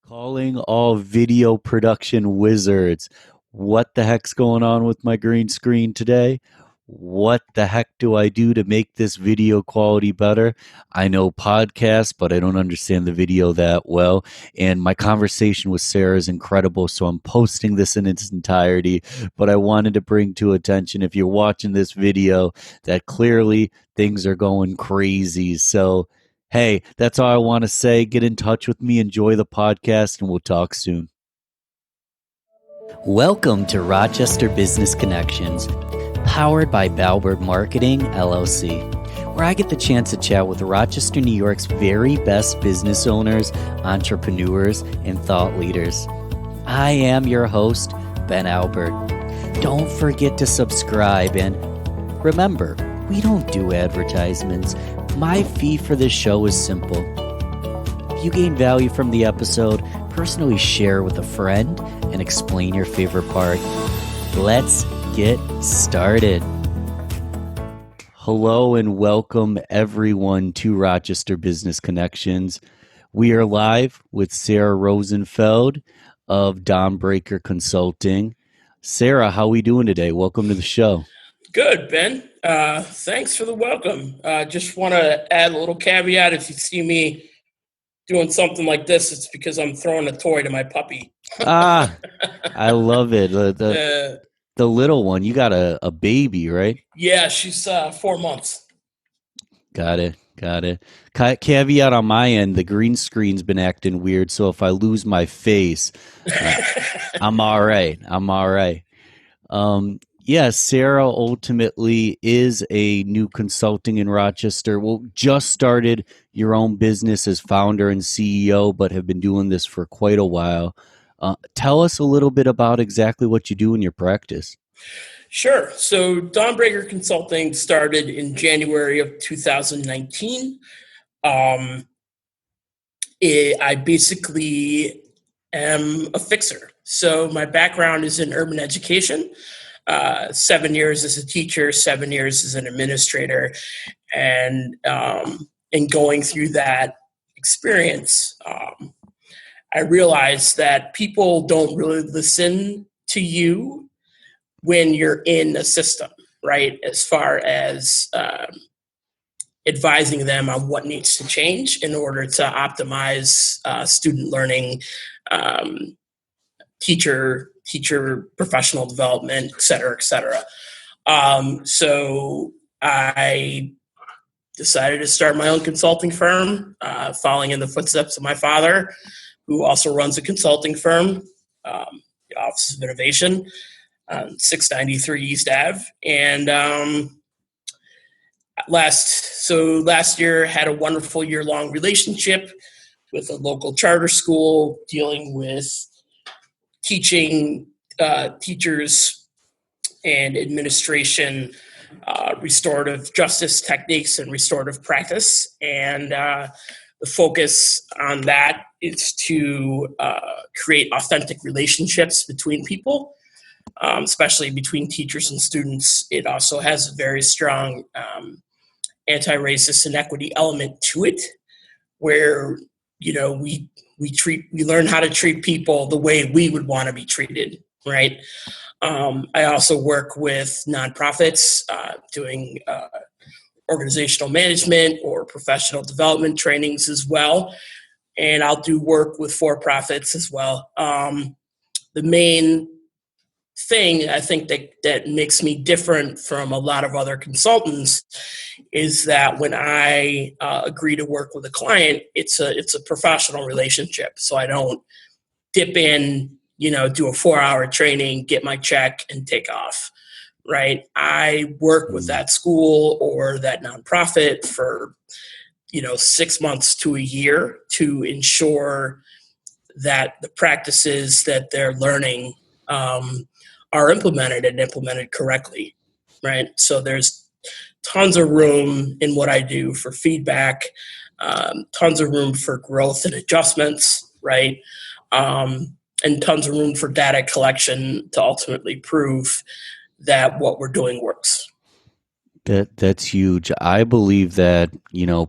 Calling all video production wizards. What the heck's going on with my green screen today? What the heck do I do to make this video quality better? I know podcasts, but I don't understand the video that well. And my conversation with Sara is incredible, so I'm posting this in its entirety. But I wanted to bring to attention, if you're watching this video, that clearly things are going crazy. So hey, that's all I want to say. Get in touch with me, enjoy the podcast, and we'll talk soon. Welcome to Rochester Business Connections, powered by Balbert Marketing, LLC, where I get the chance to chat with Rochester, New York's very best business owners, entrepreneurs, and thought leaders. I am your host, Ben Albert. Don't forget to subscribe, and remember, we don't do advertisements. My fee for this show is simple. If you gain value from the episode, personally share with a friend and explain your favorite part. Let's get started. Hello and welcome everyone to Rochester Business Connections. We are live with Sara Rosenfeld of Dawnbreaker Consulting. Sara, how are we doing today? Welcome to the show. Good, Ben. Thanks for the welcome. Just want to add a little caveat. If you see me doing something like this, it's because I'm throwing a toy to my puppy. I love it. The little one. You got a baby, right? Yeah, she's 4 months. Got it. Caveat on my end, the green screen's been acting weird, so if I lose my face, I'm all right. Yeah, Sara ultimately is a new consulting in Rochester. Well, just started your own business as founder and CEO, but have been doing this for quite a while. Tell us a little bit about exactly what you do in your practice. Sure. So Dawnbreaker Consulting started in January of 2019. I basically am a fixer. So my background is in urban education. 7 years as a teacher, 7 years as an administrator, and in going through that experience, I realized that people don't really listen to you when you're in a system, right? As far as advising them on what needs to change in order to optimize student learning, teacher professional development, et cetera, et cetera. So I decided to start my own consulting firm, following in the footsteps of my father, who also runs a consulting firm, the Office of Innovation, 693 East Ave. And last year had a wonderful year-long relationship with a local charter school dealing with teaching teachers and administration restorative justice techniques and restorative practice. And the focus on that is to create authentic relationships between people, especially between teachers and students. It also has a very strong anti-racist and equity element to it, where we learn how to treat people the way we would want to be treated, right? I also work with nonprofits doing organizational management or professional development trainings as well. And I'll do work with for-profits as well. The main thing I think that makes me different from a lot of other consultants is that when I agree to work with a client, it's a professional relationship. So I don't dip in, do a 4-hour training, get my check, and take off, right? I work with that school or that nonprofit for 6 months to a year to ensure that the practices that they're learning are implemented correctly, right? So there's tons of room in what I do for feedback, tons of room for growth and adjustments, right? And tons of room for data collection to ultimately prove that what we're doing works. That's huge. I believe that,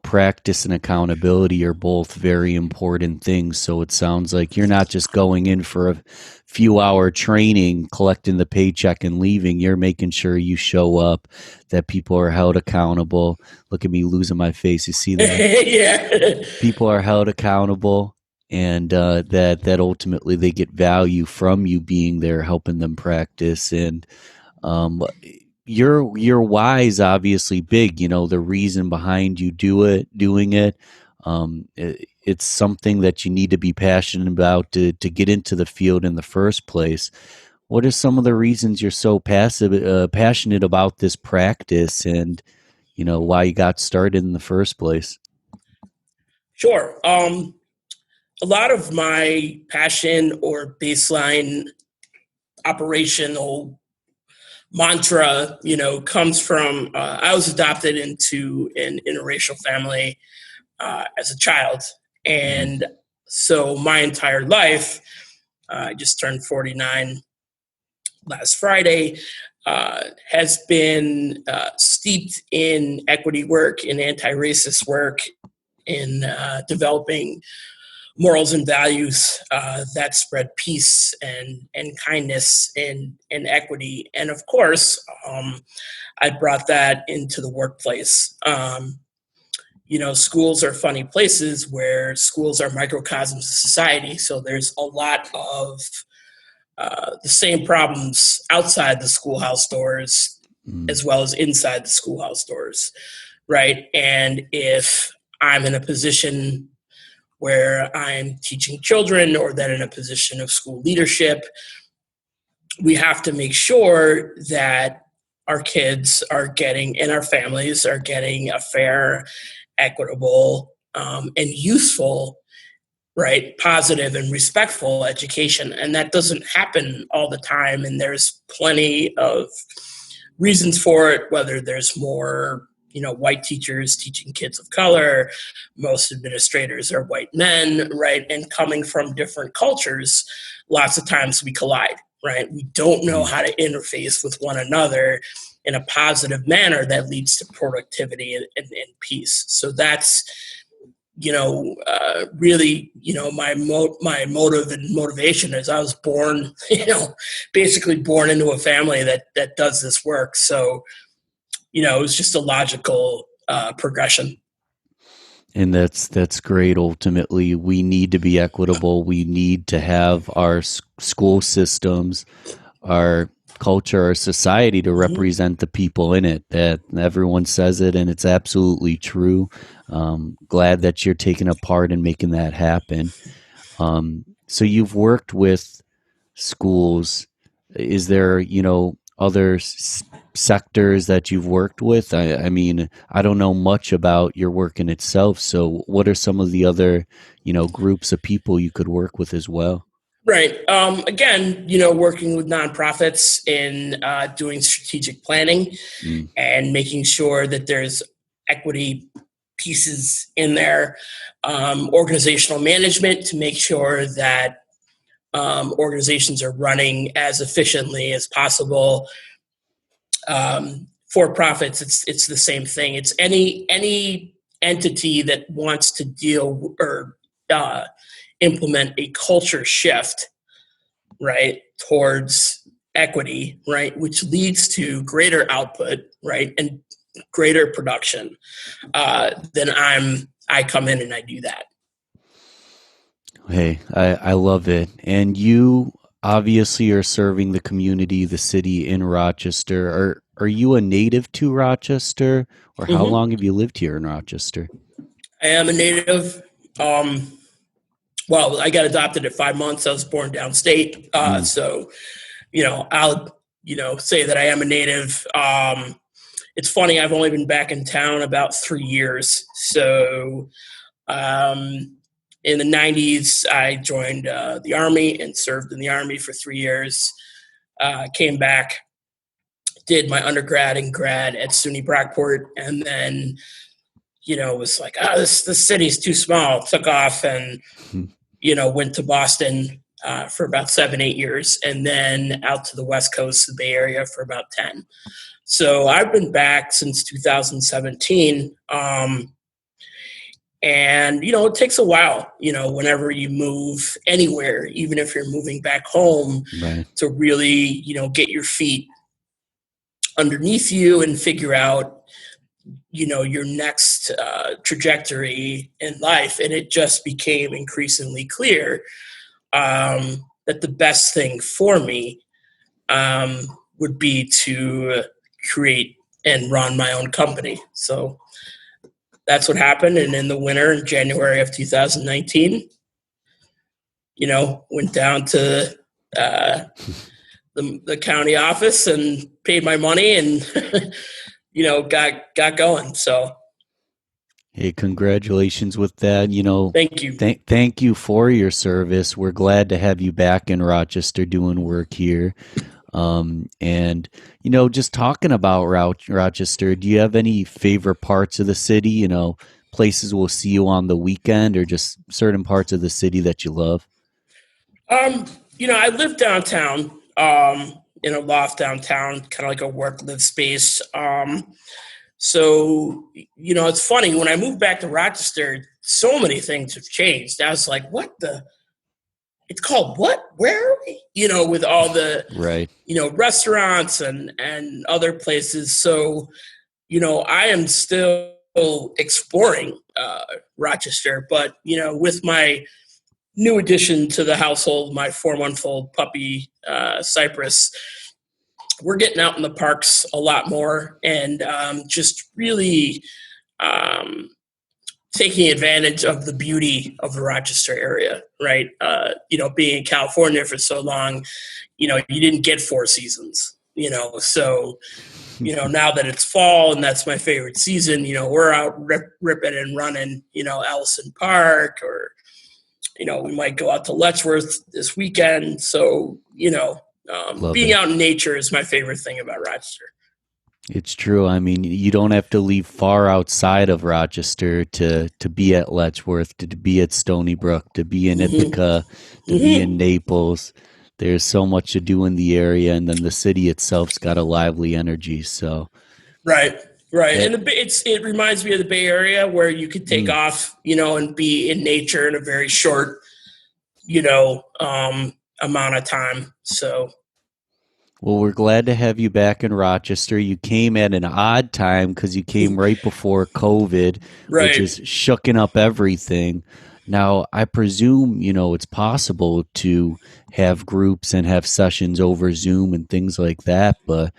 practice and accountability are both very important things. So it sounds like you're not just going in for a few hour training, collecting the paycheck and leaving. You're making sure you show up, that people are held accountable. Look at me losing my face. You see that? Yeah. People are held accountable, and that ultimately they get value from you being there, helping them practice. And um, your why is obviously big. The reason behind you doing it. It's something that you need to be passionate about to get into the field in the first place. What are some of the reasons you're so passionate about this practice, and why you got started in the first place? Sure. A lot of my passion or baseline operational mantra, comes from I was adopted into an interracial family as a child. Mhm. And so my entire life, I just turned 49 last Friday, has been steeped in equity work, in anti-racist work, in developing morals and values that spread peace and kindness and equity. And of course, I brought that into the workplace. Schools are funny places where schools are microcosms of society. So there's a lot of the same problems outside the schoolhouse doors Mm. as well as inside the schoolhouse doors, right? And if I'm in a position where I'm teaching children or then in a position of school leadership, we have to make sure that our kids are getting and our families are getting a fair, equitable, and useful, right, positive and respectful education. And that doesn't happen all the time. And there's plenty of reasons for it, whether there's more white teachers teaching kids of color, most administrators are white men, right? And coming from different cultures, lots of times we collide, right? We don't know Mm. how to interface with one another in a positive manner that leads to productivity and peace. So that's really, my motive and motivation is I was born, basically born into a family that does this work. So, it was just a logical progression. And that's great. Ultimately, we need to be equitable. We need to have our school systems, our culture, our society to Mhm. represent the people in it. That everyone says it, and it's absolutely true. Glad that you're taking a part in making that happen. So you've worked with schools. Is there, other sectors that you've worked with? I mean, I don't know much about your work in itself. So what are some of the other, groups of people you could work with as well? Right. Again, working with nonprofits in doing strategic planning Mm. and making sure that there's equity pieces in there, organizational management to make sure that organizations are running as efficiently as possible. For profits, it's the same thing. It's any entity that wants to deal or uh, implement a culture shift, right, towards equity, right, which leads to greater output, right, and greater production. Then I come in and I do that. Hey, I love it. And you obviously are serving the community, the city in Rochester. Are you a native to Rochester, or how Hmm. long have you lived here in Rochester? I am a native. Um, well, I got adopted at 5 months. I was born downstate, Mm. so I'll say that I am a native. It's funny. I've only been back in town about 3 years. So um, in the '90s, I joined the Army and served in the Army for 3 years. Came back, did my undergrad and grad at SUNY Brockport, and then was like, this city's too small. Took off and went to Boston for about 7, 8 years, and then out to the West Coast, the Bay Area, for about 10. So I've been back since 2017. And, it takes a while, whenever you move anywhere, even if you're moving back home, Right. to really, get your feet underneath you and figure out, your next trajectory in life. And it just became increasingly clear that the best thing for me would be to create and run my own company. So that's what happened. And in the winter, in January of 2019, went down to the county office and paid my money and, got going. So, Hey, congratulations with that. thank you. Thank you for your service. We're glad to have you back in Rochester doing work here. And, just talking about Rochester, do you have any favorite parts of the city, places we'll see you on the weekend, or just certain parts of the city that you love? I live downtown, in a loft downtown, kind of like a work live space. So, it's funny, when I moved back to Rochester, so many things have changed. I was like, it's called what? Where are we? With all the, Right. Restaurants and other places. So, I am still exploring Rochester, but, with my new addition to the household, my 4-month-old puppy, Cypress, we're getting out in the parks a lot more and just really taking advantage of the beauty of the Rochester area, right? Being in California for so long, you didn't get 4 seasons, so, now that it's fall and that's my favorite season, we're out ripping and running, Ellison Park, or, we might go out to Letchworth this weekend. So, being out in nature is my favorite thing about Rochester. It's true. I mean, you don't have to leave far outside of Rochester to be at Letchworth, to be at Stony Brook, to be in Ithaca, to be in Naples. There's so much to do in the area, and then the city itself's got a lively energy. So, right. And it reminds me of the Bay Area, where you could take off, and be in nature in a very short, amount of time. So. Well, we're glad to have you back in Rochester. You came at an odd time because you came right before COVID, Right. which is shooking up everything. Now, I presume, it's possible to have groups and have sessions over Zoom and things like that, but,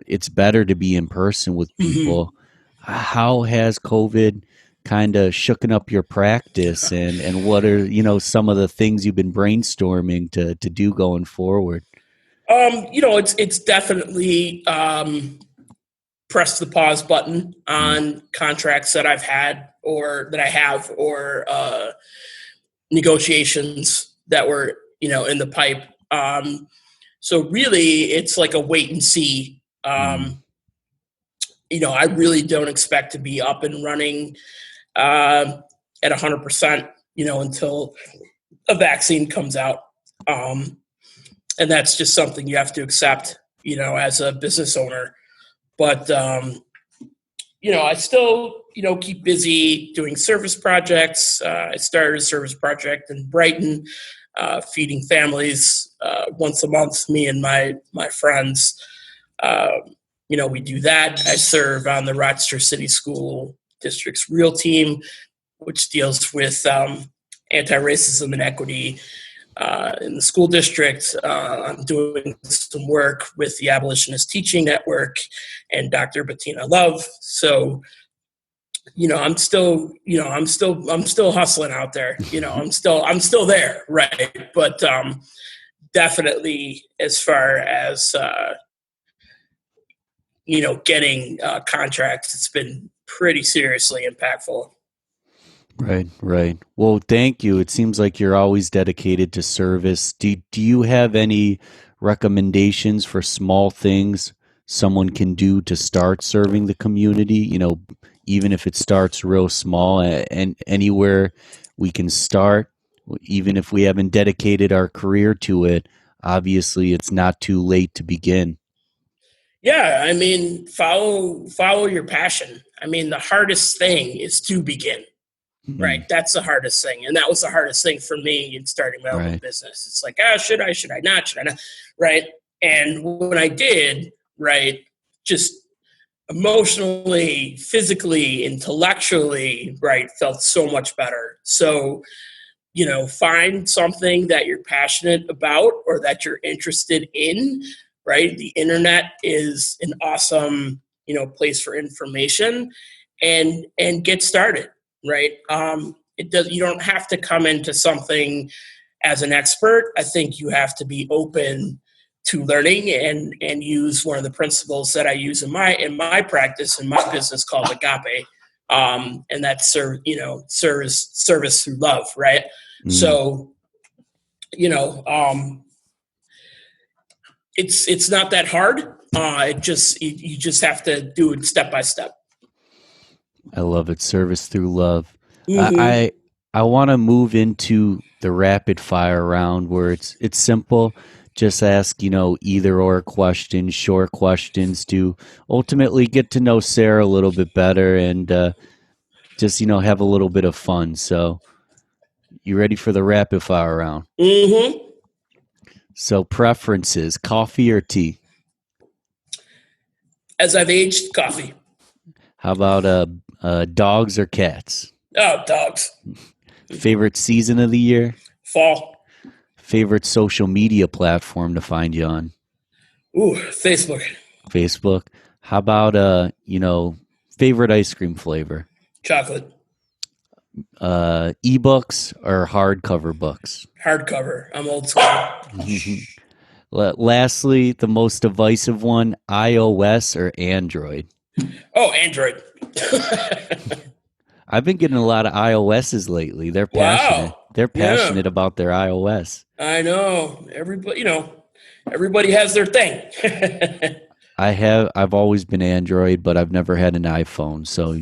it's better to be in person with people. How has COVID kind of shooken up your practice, and what are, some of the things you've been brainstorming to do going forward? It's definitely press the pause button on contracts that I've had or that I have, or negotiations that were, in the pipe. So really, it's like a wait and see. I really don't expect to be up and running at 100%, until a vaccine comes out. And that's just something you have to accept, as a business owner. But, I still, keep busy doing service projects. I started a service project in Brighton, feeding families once a month, me and my friends. We do that. I serve on the Rochester City School District's REAL team, which deals with anti-racism and equity in the school district. I'm doing some work with the Abolitionist Teaching Network and Dr. Bettina Love. So, I'm still hustling out there. I'm still there, right? But definitely, as far as getting contracts, it's been pretty seriously impactful. Right. Well, thank you. It seems like you're always dedicated to service. Do you have any recommendations for small things someone can do to start serving the community? Even if it starts real small, and anywhere we can start Even if we haven't dedicated our career to it, obviously it's not too late to begin. Yeah, I mean, follow your passion. I mean, the hardest thing is to begin. Right. Mhm. That's the hardest thing. And that was the hardest thing for me in starting my own Right. business. It's like, should I not? Should I not? Right. And when I did, right, just emotionally, physically, intellectually, right, felt so much better. So, find something that you're passionate about or that you're interested in, right? The internet is an awesome, place for information and get started, right? You don't have to come into something as an expert. I think you have to be open to learning and use one of the principles that I use in my practice in my business called agape, and that's service through love, right? Mm. So it's not that hard. You just have to do it step by step. I love it. Service through love. Mm-hmm. I want to move into the rapid fire round where it's simple. Just ask, either or questions, short questions to ultimately get to know Sarah a little bit better and just, have a little bit of fun. So, you ready for the rapid fire round? Mm-hmm. So, preferences, coffee or tea? As I've aged, coffee. How about dogs or cats? Oh, dogs. Favorite season of the year? Fall. Favorite social media platform to find you on? Ooh, Facebook. Facebook. How about favorite ice cream flavor? Chocolate. Ebooks or hardcover books? Hardcover. I'm old school. Lastly, the most divisive one, iOS or Android? Oh, Android. I've been getting a lot of iOSs lately. They're passionate. Wow. They're Yeah, passionate about their iOS. I know. Everybody has their thing. I've always been Android, but I've never had an iPhone, so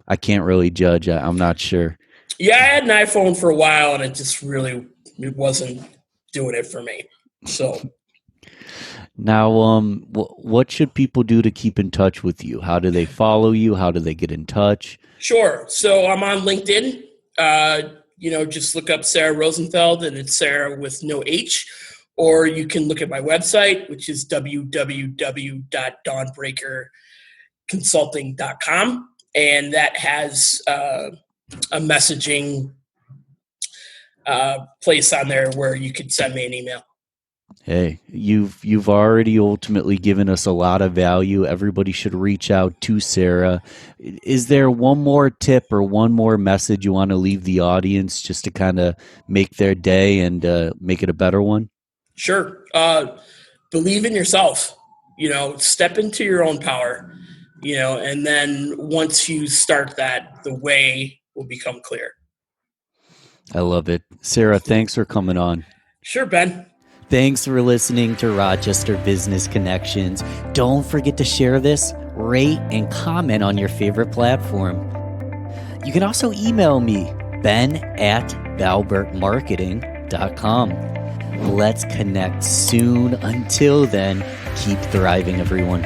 I can't really judge. I'm not sure. Yeah, I had an iPhone for a while, and it wasn't doing it for me. So Now, what should people do to keep in touch with you? How do they follow you? How do they get in touch? sure. So I'm on LinkedIn. Just look up Sarah Rosenfeld, and it's Sarah with no H. Or you can look at my website, which is www.dawnbreakerconsulting.com, and that has a messaging place on there where you could send me an email. Hey, you've already ultimately given us a lot of value. Everybody should reach out to Sarah. Is there one more tip or one more message you want to leave the audience just to kind of make their day and make it a better one? Sure. Believe in yourself. Step into your own power. And then once you start that, the way will become clear. I love it. Sarah, thanks for coming on. Sure, Ben. Thanks for listening to Rochester Business Connections. Don't forget to share this, rate, and comment on your favorite platform. You can also email me, ben@valbertmarketing.com. Let's connect soon. Until then, keep thriving, everyone.